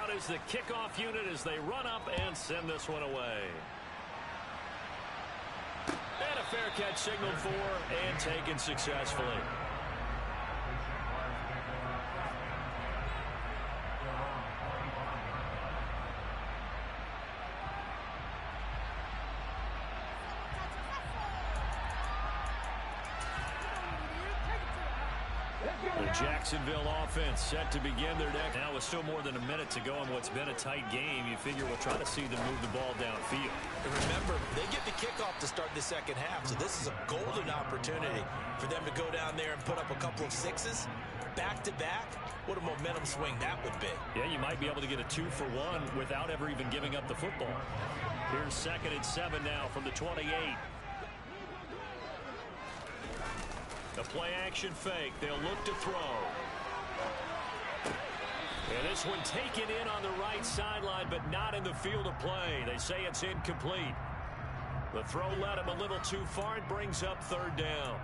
out is the kickoff unit as they run up and send this one away. And a fair catch signaled for and taken successfully. The Jacksonville offense set to begin their next. Now with still more than a minute to go in what's been a tight game, you figure we'll try to see them move the ball downfield. And remember, they get the kickoff to start the second half, so this is a golden opportunity for them to go down there and put up a couple of sixes back-to-back. What a momentum swing that would be. Yeah, you might be able to get a 2-for-1 without ever even giving up the football. Here's 2nd and 7 now from the 28. The play-action fake. They'll look to throw. And this one taken in on the right sideline, but not in the field of play. They say it's incomplete. The throw led him a little too far. It brings up 3rd down.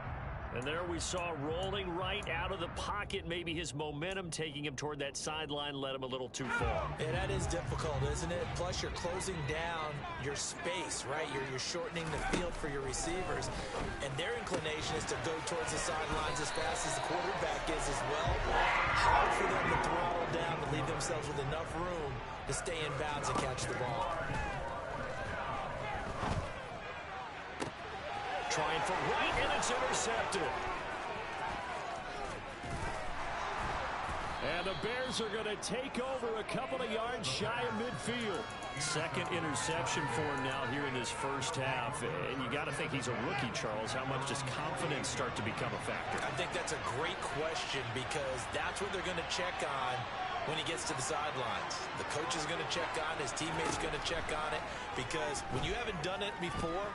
And there we saw rolling right out of the pocket. Maybe his momentum taking him toward that sideline led him a little too far. Yeah, that is difficult, isn't it? Plus, you're closing down your space, right? You're shortening the field for your receivers. And their inclination is to go towards the sidelines as fast as the quarterback is as well. Hard for them to throttle down to leave themselves with enough room to stay in bounds and catch the ball. Trying for right, and it's intercepted. And the Bears are going to take over a couple of yards shy of midfield. 2nd interception for him now here in this first half. And you got to think he's a rookie, Charles. How much does confidence start to become a factor? I think that's a great question because that's what they're going to check on when he gets to the sidelines. The coach is going to check on it. His teammates are going to check on it because when you haven't done it before,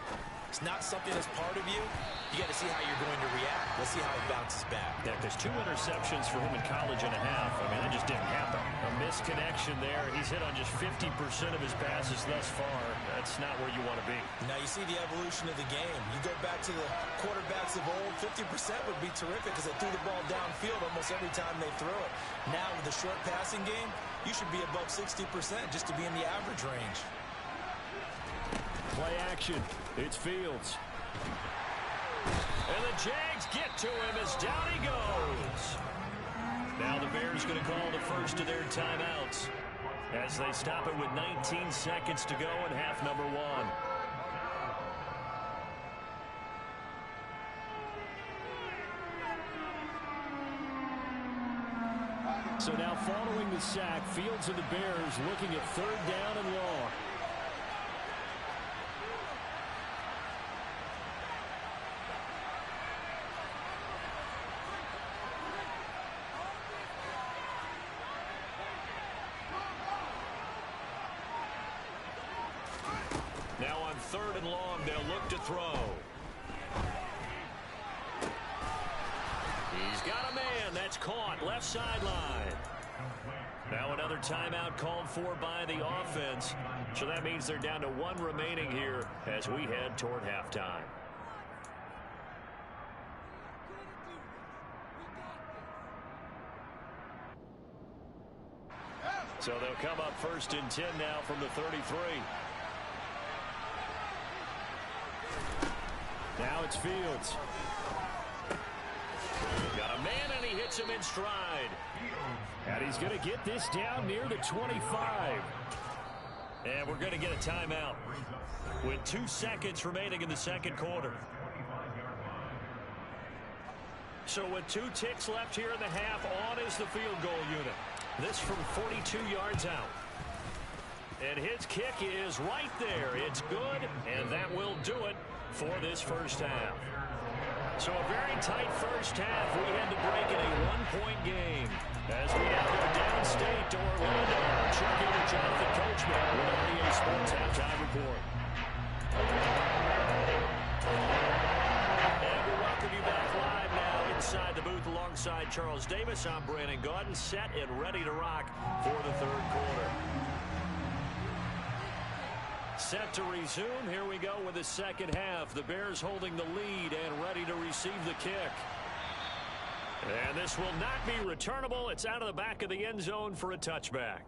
it's not something that's part of you. You got to see how you're going to react. Let's see how it bounces back. Yeah, because 2 interceptions for him in college and a half. I mean, that just didn't happen. A misconnection there. He's hit on just 50% of his passes thus far. That's not where you want to be. Now you see the evolution of the game. You go back to the quarterbacks of old, 50% would be terrific because they threw the ball downfield almost every time they threw it. Now with the short passing game, you should be above 60% just to be in the average range. Play action. It's Fields. And the Jags get to him as down he goes. Now the Bears going to call the first of their timeouts as they stop it with 19 seconds to go in half number 1. So now following the sack, Fields and the Bears looking at 3rd down and long. Now on 3rd and long, they'll look to throw. He's got a man. That's caught. Left sideline. Now another timeout called for by the offense. So that means they're down to 1 remaining here as we head toward halftime. So they'll come up 1st and 10 now from the 33. Now it's Fields. Got a man, and he hits him in stride. And he's going to get this down near the 25. And we're going to get a timeout with 2 seconds remaining in the 2nd quarter. So with 2 ticks left here in the half, on is the field goal unit. This from 42 yards out. And his kick is right there. It's good, and that will do it for this first half. So a very tight first half. We had to break in a 1-point game. As we now go downstate to Orlando, check in with Jonathan Coachman with our EA Sports Halftime Report. And we welcome you back live now inside the booth alongside Charles Davis. I'm Brandon Gaudin, set and ready to rock for the 3rd quarter. Set to resume. Here we go with the 2nd half. The Bears holding the lead and ready to receive the kick. And this will not be returnable. It's out of the back of the end zone for a touchback.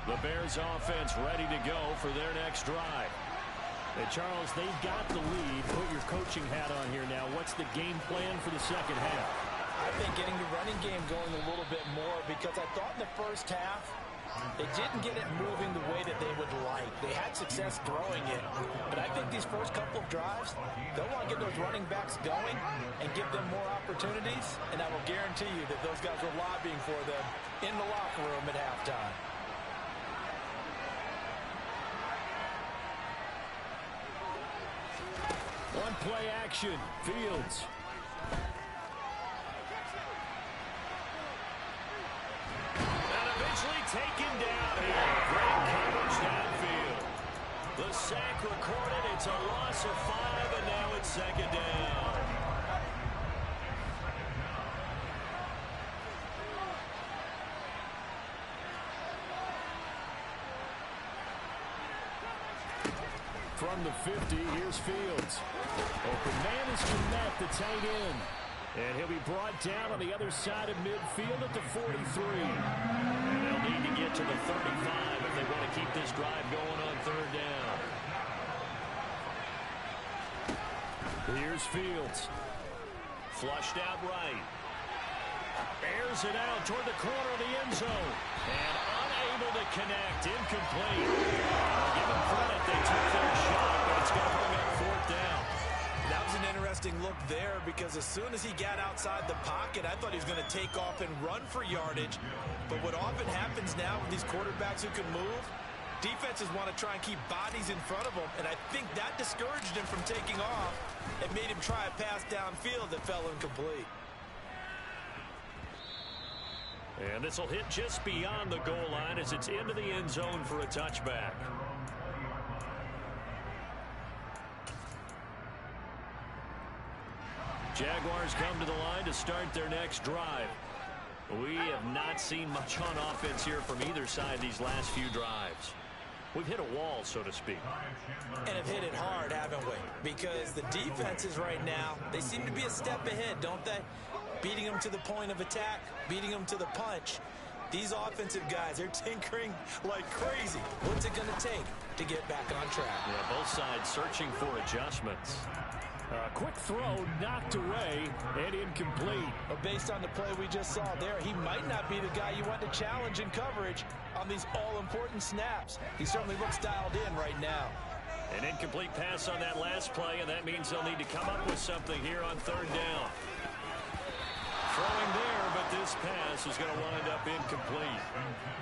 The Bears offense ready to go for their next drive. Hey, Charles, they've got the lead. Put your coaching hat on here now. What's the game plan for the second half? I think getting the running game going a little bit more, because I thought in the first half they didn't get it moving the way that they would like. They had success throwing it, but I think these first couple of drives, they'll want to get those running backs going and give them more opportunities, and I will guarantee you that those guys were lobbying for them in the locker room at halftime. One play action. Fields. And eventually taken down here. Great coverage downfield. The sack recorded. It's a loss of 5, and now it's second down. From the 50, here's Fields. Open man is Jeanette, the tight end. And he'll be brought down on the other side of midfield at the 43. And they'll need to get to the 35 if they want to keep this drive going on third down. Here's Fields. Flushed out right. Airs it out toward the corner of the end zone. And unable to connect. Incomplete. I'll give them credit. They took their shot, but it's going to bring up fourth down. That was an interesting look there, because as soon as he got outside the pocket, I thought he was going to take off and run for yardage. But what often happens now with these quarterbacks who can move, defenses want to try and keep bodies in front of them, and I think that discouraged him from taking off and made him try a pass downfield that fell incomplete. And this will hit just beyond the goal line as it's into the end zone for a touchback. Jaguars come to the line to start their next drive. We have not seen much on offense here from either side these last few drives. We've hit a wall, so to speak. And have hit it hard, haven't we? Because the defenses right now, they seem to be a step ahead, don't they? Beating them to the point of attack, beating them to the punch. These offensive guys, they're tinkering like crazy. What's it going to take to get back on track? Yeah, both sides searching for adjustments. Quick throw, knocked away, and incomplete. But based on the play we just saw there, he might not be the guy you want to challenge in coverage on these all-important snaps. He certainly looks dialed in right now. An incomplete pass on that last play, and that means they'll need to come up with something here on third down. Throwing there, but this pass is going to wind up incomplete.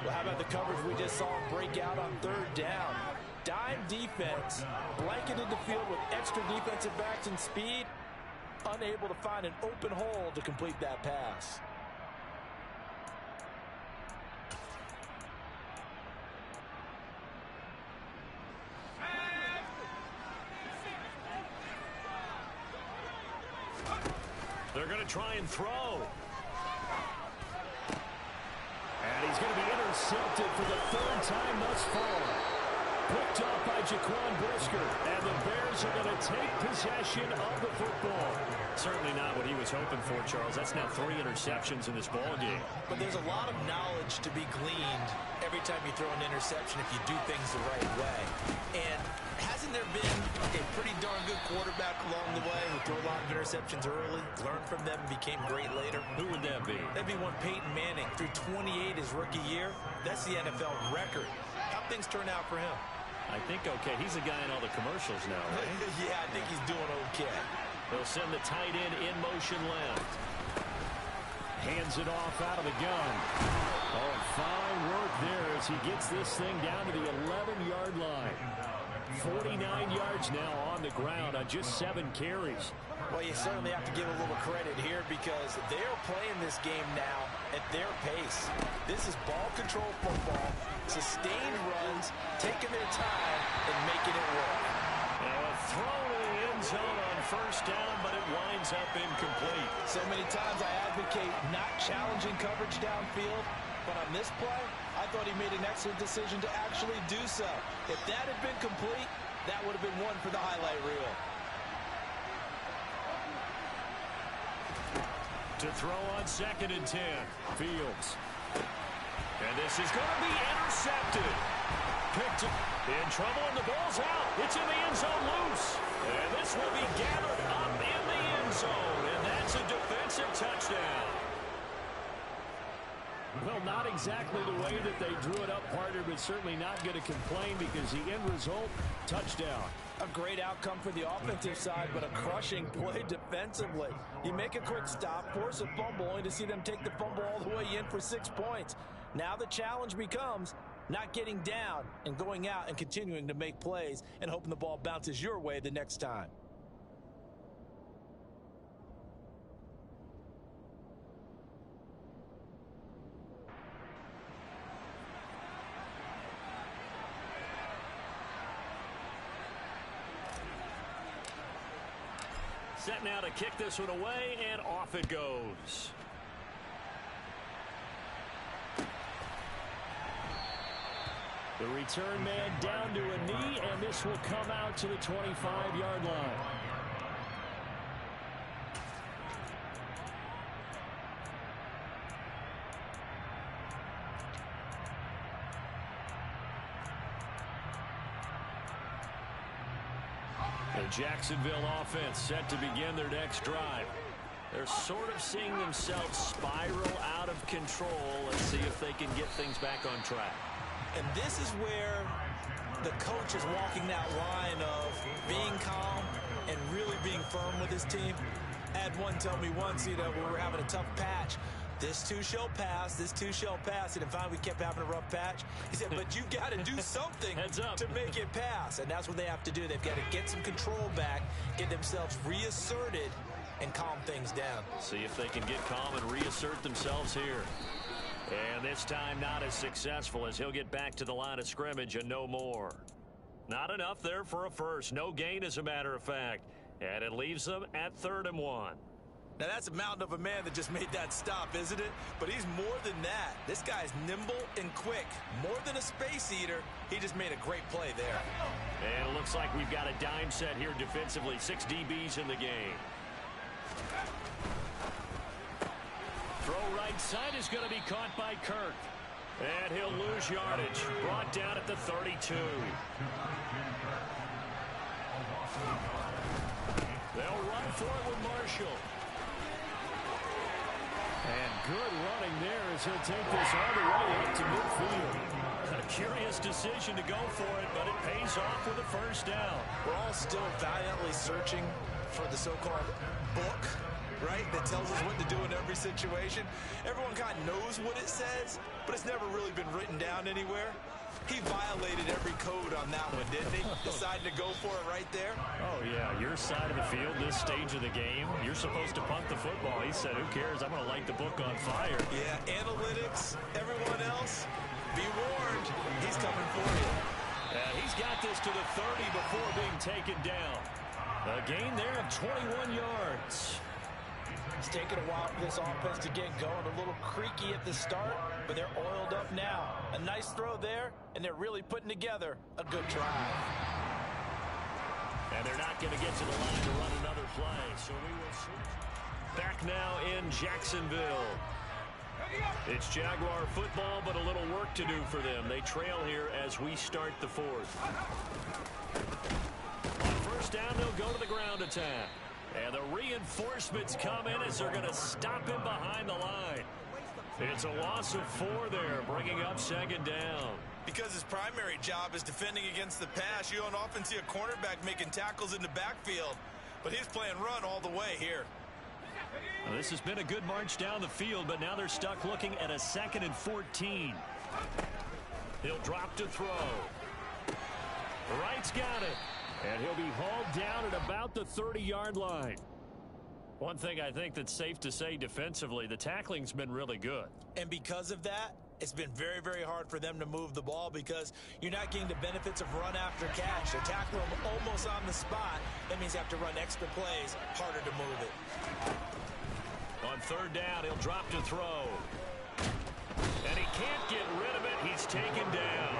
Well, how about the coverage we just saw break out on third down? Dime defense, blanketed the field with extra defensive backs and speed, unable to find an open hole to complete that pass. They're going to try and throw. And he's going to be intercepted for the third time thus far. Picked off by Jaquan Brisker. And the Bears are going to take possession of the football. Certainly not what he was hoping for, Charles. That's now 3 interceptions in this ball game. But there's a lot of knowledge to be gleaned every time you throw an interception if you do things the right way. And hasn't there been a pretty darn good quarterback along the way who threw a lot of interceptions early, learned from them, and became great later? Who would that be? That'd be one Peyton Manning. Threw 28 his rookie year. That's the NFL record. How'd things turn out for him? I think okay. He's the guy in all the commercials now, right? Yeah, I think he's doing okay. They'll send the tight end in motion left. Hands it off out of the gun. Oh, fine work there as he gets this thing down to the 11-yard line. 49 yards now on the ground on just 7 carries. Well, you certainly have to give a little credit here because they're playing this game now at their pace. This is ball control football, sustained runs, taking their time and making it work. Now a throw to the end zone on first down, but it winds up incomplete. So many times I advocate not challenging coverage downfield, but on this play, I thought he made an excellent decision to actually do so. If that had been complete, that would have been one for the highlight reel. To throw on 2nd and 10. Fields. And this is going to be intercepted. Picked in trouble, and the ball's out. It's in the end zone loose. And this will be gathered up in the end zone. And that's a defensive touchdown. Well, not exactly the way that they drew it up, partner, but certainly not going to complain because the end result, touchdown. A great outcome for the offensive side, but a crushing play defensively. You make a quick stop, force a fumble, only to see them take the fumble all the way in for 6 points. Now the challenge becomes not getting down and going out and continuing to make plays and hoping the ball bounces your way the next time. Set now to kick this one away, and off it goes. The return man down to a knee, and this will come out to the 25-yard line. The Jacksonville offense set to begin their next drive. They're sort of seeing themselves spiral out of control. Let's see if they can get things back on track. And this is where the coach is walking that line of being calm and really being firm with his team. I had one tell me once, we were having a tough patch. This too shall pass, this too shall pass. And finally we kept having a rough patch. He said, but you've got to do something to make it pass. And that's what they have to do. They've got to get some control back, get themselves reasserted, and calm things down. See if they can get calm and reassert themselves here. And this time not as successful as he'll get back to the line of scrimmage and no more. Not enough there for a first. No gain, as a matter of fact. And it leaves them at 3rd and 1. Now, that's a mountain of a man that just made that stop, isn't it? But he's more than that. This guy's nimble and quick. More than a space eater, he just made a great play there. And it looks like we've got a dime set here defensively. 6 DBs in the game. Throw right side is going to be caught by Kirk. And he'll lose yardage. Brought down at the 32. They'll run for it with Marshall. And good running there as he'll take this all the way up to midfield. A curious decision to go for it, but it pays off with a first down. We're all still valiantly searching for the so-called book, right, that tells us what to do in every situation. Everyone kind of knows what it says, but it's never really been written down anywhere. He violated every code on that one, didn't he? Decided to go for it right there. Oh, yeah, your side of the field, this stage of the game, you're supposed to punt the football. He said, who cares? I'm going to light the book on fire. Yeah, analytics, everyone else, be warned, he's coming for you. He's got this to the 30 before being taken down. A gain there of 21 yards. It's taken a while for this offense to get going. A little creaky at the start, but they're oiled up now. A nice throw there, and they're really putting together a good drive. And they're not going to get to the line to run another play, so we will switch. Back now in Jacksonville. It's Jaguar football, but a little work to do for them. They trail here as we start the 4th. On first down, they'll go to the ground attack. And the reinforcements come in as they're going to stop him behind the line. It's a loss of 4 there, bringing up 2nd down. Because his primary job is defending against the pass, you don't often see a cornerback making tackles in the backfield. But he's playing run all the way here. Well, this has been a good march down the field, but now they're stuck looking at a 2nd and 14. He'll drop to throw. Wright's got it. And he'll be hauled down at about the 30-yard line. One thing I think that's safe to say defensively, the tackling's been really good. And because of that, it's been very, very hard for them to move the ball because you're not getting the benefits of run after catch. They tackle him almost on the spot. That means you have to run extra plays, harder to move it. On 3rd down, he'll drop to throw. And he can't get rid of it. He's taken down.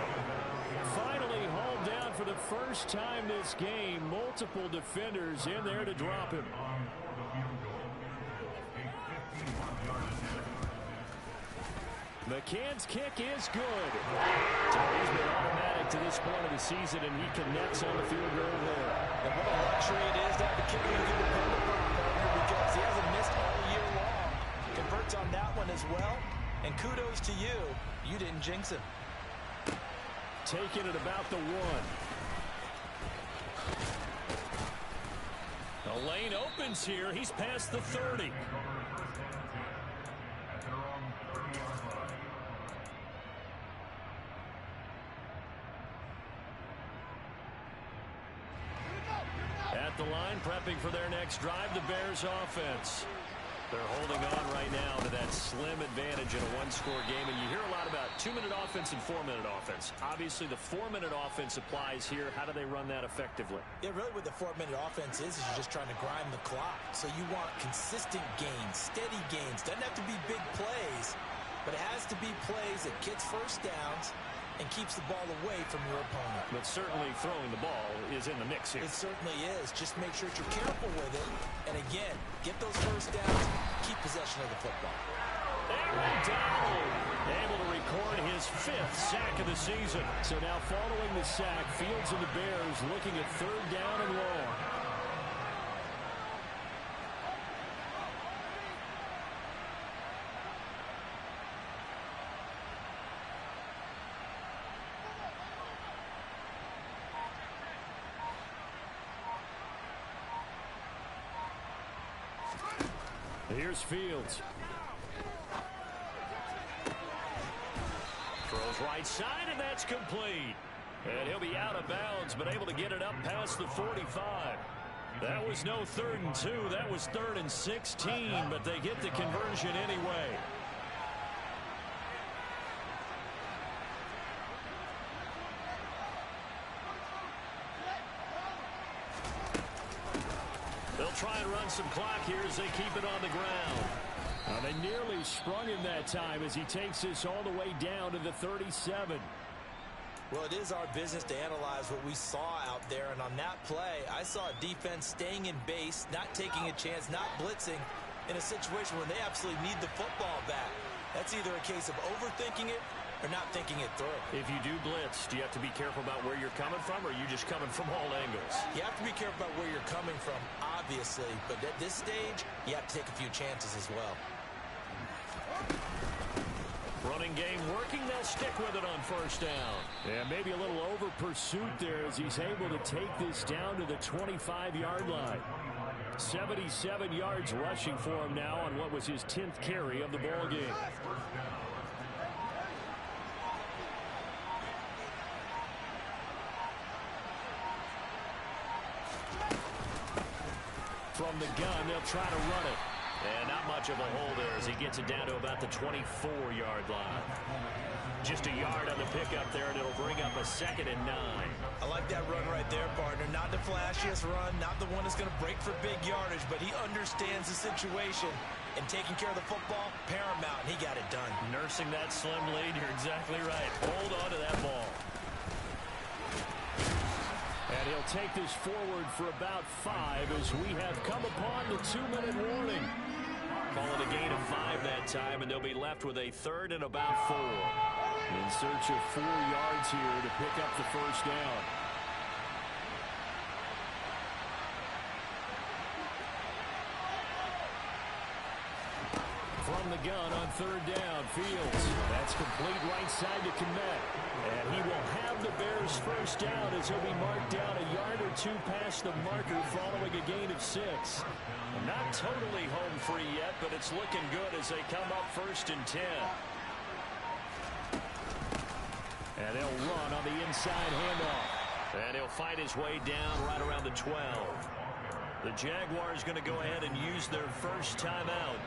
Finally hauled down for the first time this game. Multiple defenders in there to drop him. McCann's kick is good. He's been automatic to this point of the season, and he connects on the field goal there. And what a luxury it is to have a kicker you can depend upon, partner, because he hasn't missed all year long. Converts on that one as well, and kudos to you. You didn't jinx him. Taking it about the 1. The lane opens here. He's past the 30. At the line, prepping for their next drive, the Bears offense. They're holding on right now to that slim advantage in a one-score game. And you hear a lot about 2-minute offense and 4-minute offense. Obviously, the 4-minute offense applies here. How do they run that effectively? Yeah, really what the 4-minute offense is you're just trying to grind the clock. So you want consistent gains, steady gains. Doesn't have to be big plays, but it has to be plays that gets first downs and keeps the ball away from your opponent. But certainly throwing the ball is in the mix here. It certainly is. Just make sure that you're careful with it. And again, get those first downs, keep possession of the football. Aaron Dawg able to record his 5th sack of the season. So now following the sack, Fields and the Bears looking at 3rd down and long. Here's Fields. Throws right side, and that's complete. And he'll be out of bounds, but able to get it up past the 45. That was no 3rd and 2. That was 3rd and 16, but they get the conversion anyway. They'll try and run some clock here as they keep it on the ground. They nearly sprung him that time as he takes this all the way down to the 37. Well, it is our business to analyze what we saw out there. And on that play, I saw a defense staying in base, not taking a chance, not blitzing in a situation where they absolutely need the football back. That's either a case of overthinking it or not thinking it through. If you do blitz, do you have to be careful about where you're coming from, or are you just coming from all angles? You have to be careful about where you're coming from, obviously. But at this stage, you have to take a few chances as well. Running game working. They'll stick with it on 1st down. Yeah, maybe a little over pursuit there as he's able to take this down to the 25-yard line. 77 yards rushing for him now on what was his 10th carry of the ball game. From the gun, they'll try to run it. And not much of a hole there as he gets it down to about the 24-yard line. Just a yard on the pickup there, and it'll bring up a 2nd and 9. I like that run right there, partner. Not the flashiest run, not the one that's going to break for big yardage, but he understands the situation. And taking care of the football, paramount, and he got it done. Nursing that slim lead, you're exactly right. Hold on to that ball. And he'll take this forward for about 5 as we have come upon the 2-minute warning. Calling a gain of 5 that time, and they'll be left with a 3rd and about 4. In search of 4 yards here to pick up the 1st down. From the gun on 3rd down, Fields. That's complete right side to Kmet. And he will have the Bears 1st down as he'll be marked down a yard or 2 past the marker following a gain of 6. Not totally home free yet, but it's looking good as they come up 1st and 10. And they'll run on the inside handoff. And he'll fight his way down right around the 12. The Jaguars going to go ahead and use their first timeout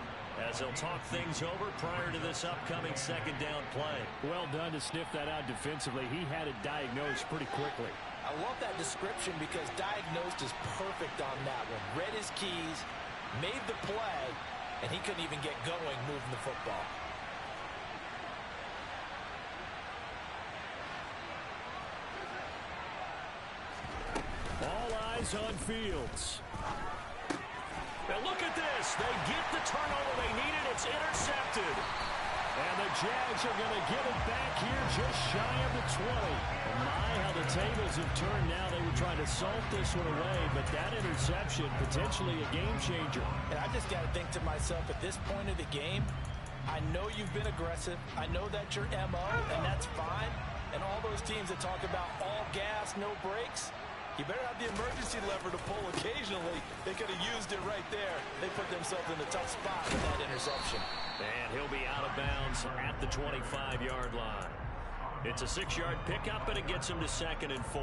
as they'll talk things over prior to this upcoming 2nd down play. Well done to sniff that out defensively. He had it diagnosed pretty quickly. I love that description because diagnosed is perfect on that one. Read his keys, made the play, and he couldn't even get going moving the football. All eyes on Fields. Now look at this. They get the turnover they needed. It's intercepted. And the Jags are going to get it back here just shy of the 20. And my, how the tables have turned now. They were trying to salt this one away, but that interception, potentially a game changer. And I just got to think to myself, at this point of the game, I know you've been aggressive. I know that's your MO, and that's fine. And all those teams that talk about all gas, no brakes, you better have the emergency lever to pull occasionally. They could have used it right there. They put themselves in a tough spot with that interception. And he'll be out of bounds at the 25-yard line. It's a 6-yard pickup, and it gets him to 2nd and 4.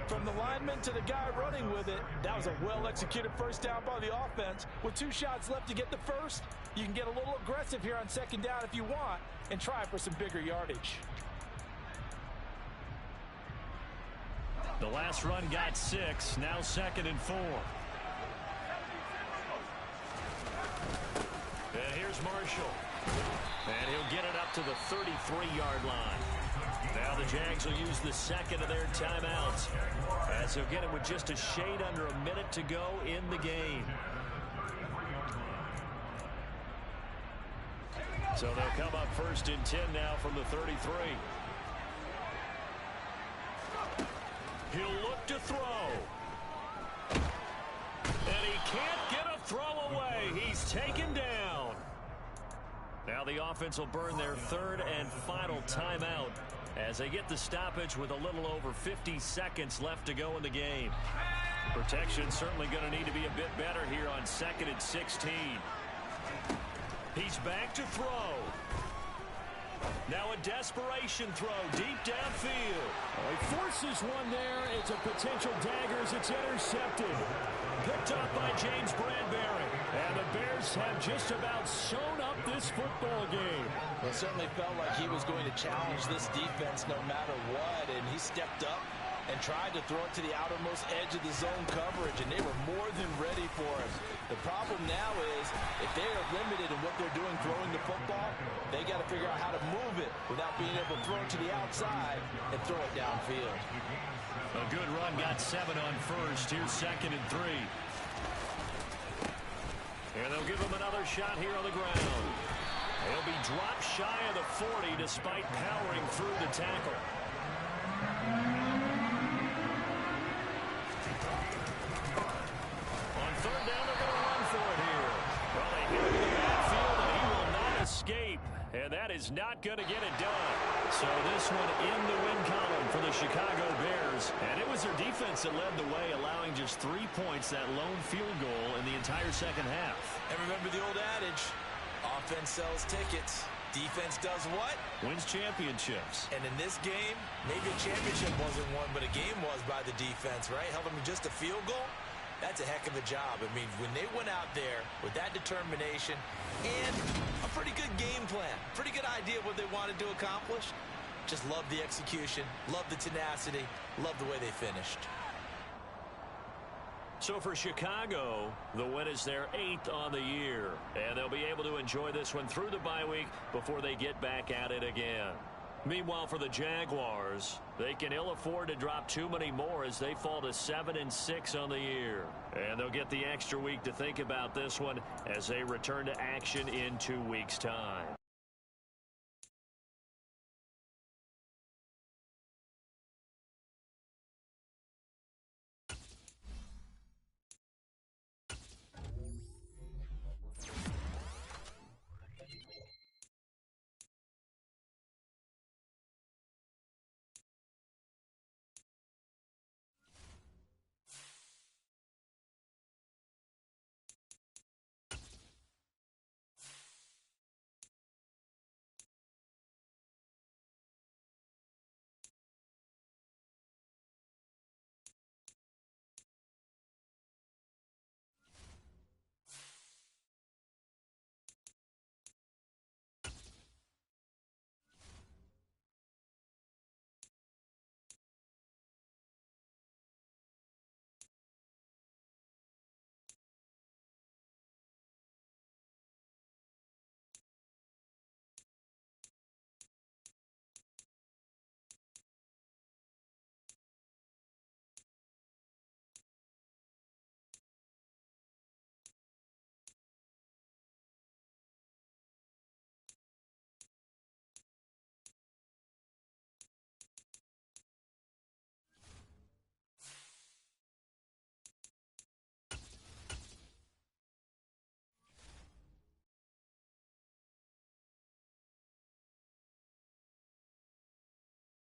From the lineman to the guy running with it, that was a well-executed first down by the offense. With 2 shots left to get the first, you can get a little aggressive here on 2nd down if you want and try for some bigger yardage. The last run got 6, now 2nd and 4. And here's Marshall. And he'll get it up to the 33-yard line. Now the Jags will use the second of their timeouts, as they'll get it with just a shade under a minute to go in the game. So they'll come up 1st and 10 now from the 33. He'll look to throw. And he can't get a throw away. He's taken down. Now the offense will burn their 3rd and final timeout as they get the stoppage with a little over 50 seconds left to go in the game. Protection certainly going to need to be a bit better here on 2nd and 16. He's back to throw. Now a desperation throw deep downfield. He forces one there. It's a potential dagger as it's intercepted. Picked up by James Bradbury. And the Bears have just about sewn up this football game. It certainly felt like he was going to challenge this defense no matter what, and he stepped up and tried to throw it to the outermost edge of the zone coverage, and they were more than ready for him. The problem now is, if they are limited in what they're doing throwing the football, they got to figure out how to move it without being able to throw it to the outside and throw it downfield. A good run, got 7 on 1st. Here's 2nd and 3. And they'll give him another shot here on the ground. He'll be dropped shy of the 40 despite powering through the tackle. On 3rd down, they're going to run for it here. Well, they hit him in the backfield, and he will not escape. And that is not going to get it done. So this one in the win column for the Chicago Bears. And it was their defense that led the way, allowing just 3 points, that lone field goal in the entire second half. And remember the old adage, offense sells tickets. Defense does what? Wins championships. And in this game, maybe a championship wasn't won, but a game was by the defense, right? Held them to just a field goal. That's a heck of a job. I mean, when they went out there with that determination and a pretty good game plan, pretty good idea of what they wanted to accomplish, just love the execution, love the tenacity, love the way they finished. So for Chicago, the win is their 8th on the year, and they'll be able to enjoy this one through the bye week before they get back at it again. Meanwhile, for the Jaguars, they can ill afford to drop too many more as they fall to 7 and 6 on the year. And they'll get the extra week to think about this one as they return to action in 2 weeks' time.